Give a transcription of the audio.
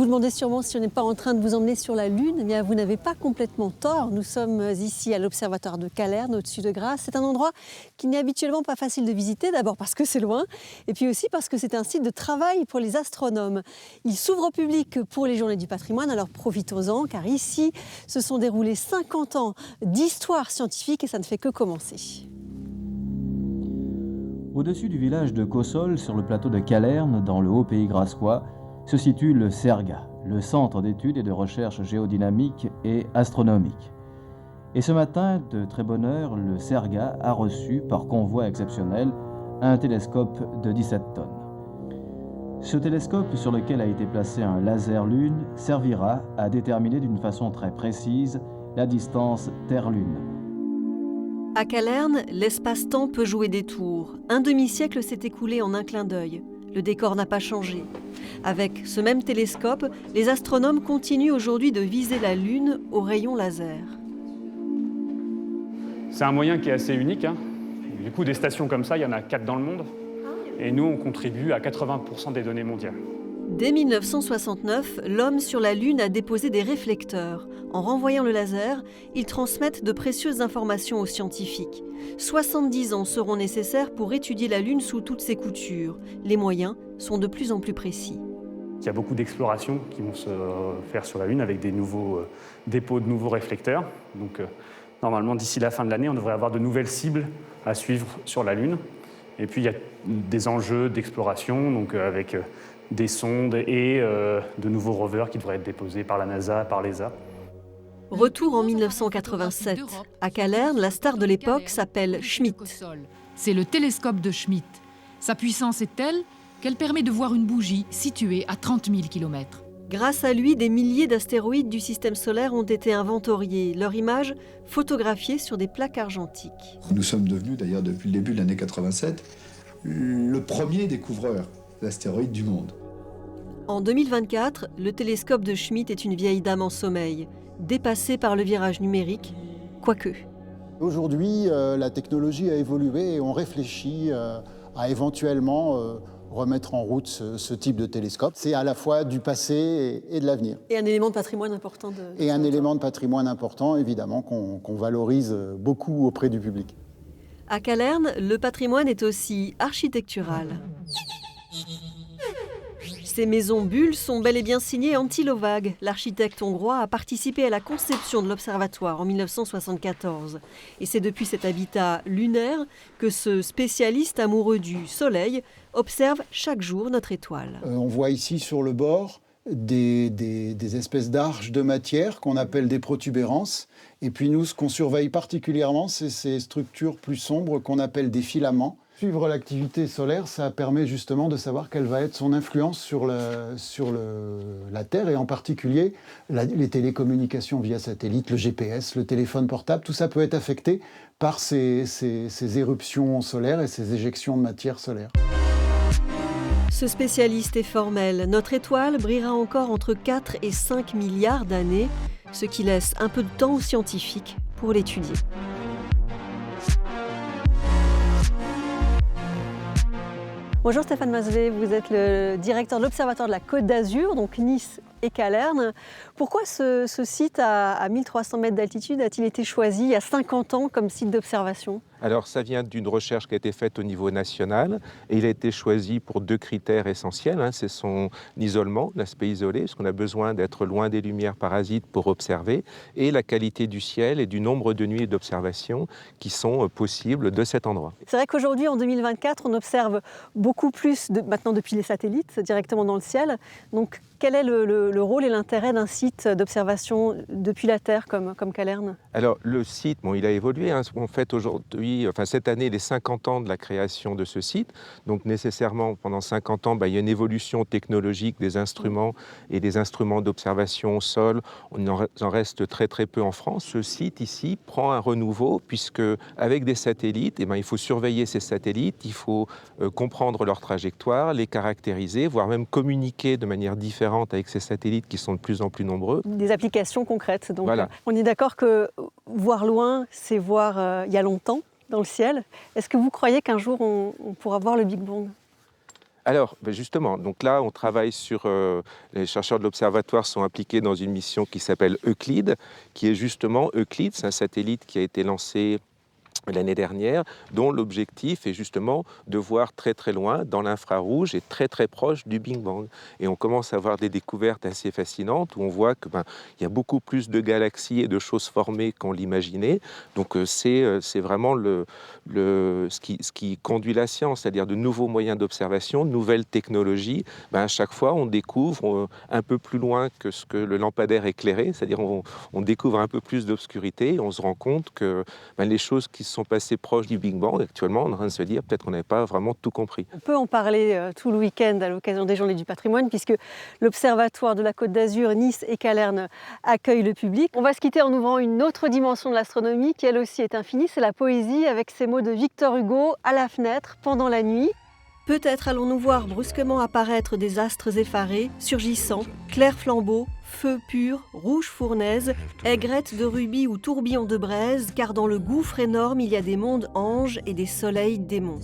demandez sûrement si on n'est pas en train de vous emmener sur la Lune. Eh bien, vous n'avez pas complètement tort. Nous sommes ici à l'Observatoire de Calerne, au-dessus de Grasse. C'est un endroit qui n'est habituellement pas facile de visiter, d'abord parce que c'est loin, et puis aussi parce que c'est un site de travail pour les astronomes. Il s'ouvre au public pour les Journées du patrimoine, alors profitons-en, car ici se sont déroulés 50 ans d'histoire scientifique et ça ne fait que commencer. Au-dessus du village de Cossol, sur le plateau de Calerne, dans le Haut-Pays grassois, se situe le CERGA, le Centre d'études et de recherche géodynamique et astronomique. Et ce matin, de très bonne heure, le CERGA a reçu, par convoi exceptionnel, un télescope de 17 tonnes. Ce télescope, sur lequel a été placé un laser-lune, servira à déterminer d'une façon très précise la distance Terre-Lune. À Calerne, l'espace-temps peut jouer des tours. Un demi-siècle s'est écoulé en un clin d'œil. Le décor n'a pas changé. Avec ce même télescope, les astronomes continuent aujourd'hui de viser la Lune au rayon laser. C'est un moyen qui est assez unique. Du coup, des stations comme ça, il y en a 4 dans le monde. Et nous, on contribue à 80% des données mondiales. Dès 1969, l'homme sur la Lune a déposé des réflecteurs. En renvoyant le laser, ils transmettent de précieuses informations aux scientifiques. 70 ans seront nécessaires pour étudier la Lune sous toutes ses coutures. Les moyens sont de plus en plus précis. Il y a beaucoup d'explorations qui vont se faire sur la Lune avec des nouveaux dépôts de nouveaux réflecteurs. Donc, normalement, d'ici la fin de l'année, on devrait avoir de nouvelles cibles à suivre sur la Lune. Et puis, il y a des enjeux d'exploration, donc avec des sondes et de nouveaux rovers qui devraient être déposés par la NASA, par l'ESA. Retour en 1987. À Calerne, la star de l'époque s'appelle Schmidt. C'est le télescope de Schmidt. Sa puissance est telle qu'elle permet de voir une bougie située à 30 000 km. Grâce à lui, des milliers d'astéroïdes du système solaire ont été inventoriés, leurs images photographiées sur des plaques argentiques. Nous sommes devenus, d'ailleurs depuis le début de l'année 87, le premier découvreur d'astéroïdes du monde. En 2024, le télescope de Schmidt est une vieille dame en sommeil, dépassée par le virage numérique, quoique. Aujourd'hui, la technologie a évolué et on réfléchit à éventuellement remettre en route ce type de télescope. C'est à la fois du passé et de l'avenir. Et un élément de patrimoine important. Et un élément de patrimoine important, évidemment, qu'on valorise beaucoup auprès du public. À Calerne, le patrimoine est aussi architectural. Ces maisons bulles sont bel et bien signées Antti Lovag. L'architecte hongrois a participé à la conception de l'observatoire en 1974. Et c'est depuis cet habitat lunaire que ce spécialiste amoureux du soleil observe chaque jour notre étoile. On voit ici sur le bord des espèces d'arches de matière qu'on appelle des protubérances. Et puis nous, ce qu'on surveille particulièrement, c'est ces structures plus sombres qu'on appelle des filaments. Suivre l'activité solaire, ça permet justement de savoir quelle va être son influence sur la Terre, et en particulier les télécommunications via satellite, le GPS, le téléphone portable, tout ça peut être affecté par ces éruptions solaires et ces éjections de matière solaire. Ce spécialiste est formel. Notre étoile brillera encore entre 4 et 5 milliards d'années, ce qui laisse un peu de temps aux scientifiques pour l'étudier. Bonjour Stéphane Masvé, vous êtes le directeur de l'Observatoire de la Côte d'Azur, donc Nice et Calerne. Pourquoi ce site à 1300 mètres d'altitude a-t-il été choisi il y a 50 ans comme site d'observation ? Alors ça vient d'une recherche qui a été faite au niveau national et il a été choisi pour 2 critères essentiels. C'est son isolement, l'aspect isolé, parce qu'on a besoin d'être loin des lumières parasites pour observer, et la qualité du ciel et du nombre de nuits d'observation qui sont possibles de cet endroit. C'est vrai qu'aujourd'hui, en 2024, on observe beaucoup plus, maintenant depuis les satellites, directement dans le ciel. Donc quel est le rôle et l'intérêt d'un site d'observation depuis la Terre comme Calerne ? Alors le site, il a évolué. On fête aujourd'hui, cette année, les 50 ans de la création de ce site. Donc nécessairement, pendant 50 ans, il y a une évolution technologique des instruments et des instruments d'observation au sol. On en reste très très peu en France. Ce site ici prend un renouveau puisque avec des satellites, il faut surveiller ces satellites, il faut comprendre leur trajectoire, les caractériser, voire même communiquer de manière différente avec ces satellites qui sont de plus en plus nombreux. Des applications concrètes. Donc, voilà. On est d'accord que voir loin, c'est voir il y a longtemps dans le ciel. Est-ce que vous croyez qu'un jour on pourra voir le Big Bang ? Alors, justement, donc là, on travaille sur... les chercheurs de l'Observatoire sont impliqués dans une mission qui s'appelle Euclide, qui est justement Euclide, c'est un satellite qui a été lancé l'année dernière, dont l'objectif est justement de voir très très loin dans l'infrarouge et très très proche du Big Bang. Et on commence à avoir des découvertes assez fascinantes où on voit que il y a beaucoup plus de galaxies et de choses formées qu'on l'imaginait. Donc c'est vraiment ce qui conduit la science, c'est-à-dire de nouveaux moyens d'observation, de nouvelles technologies. À chaque fois, on découvre un peu plus loin que ce que le lampadaire éclairé, c'est-à-dire on découvre un peu plus d'obscurité et on se rend compte que les choses qui sont passées proches du Big Bang, actuellement, on est en train de se dire peut-être qu'on n'avait pas vraiment tout compris. On peut en parler tout le week-end à l'occasion des Journées du patrimoine, puisque l'Observatoire de la Côte d'Azur, Nice et Calerne accueille le public. On va se quitter en ouvrant une autre dimension de l'astronomie qui elle aussi est infinie, c'est la poésie, avec ces mots de Victor Hugo à la fenêtre pendant la nuit. Peut-être allons-nous voir brusquement apparaître des astres effarés, surgissant, clairs flambeaux, feu pur, rouge fournaise, aigrettes de rubis ou tourbillons de braise, car dans le gouffre énorme il y a des mondes anges et des soleils démons.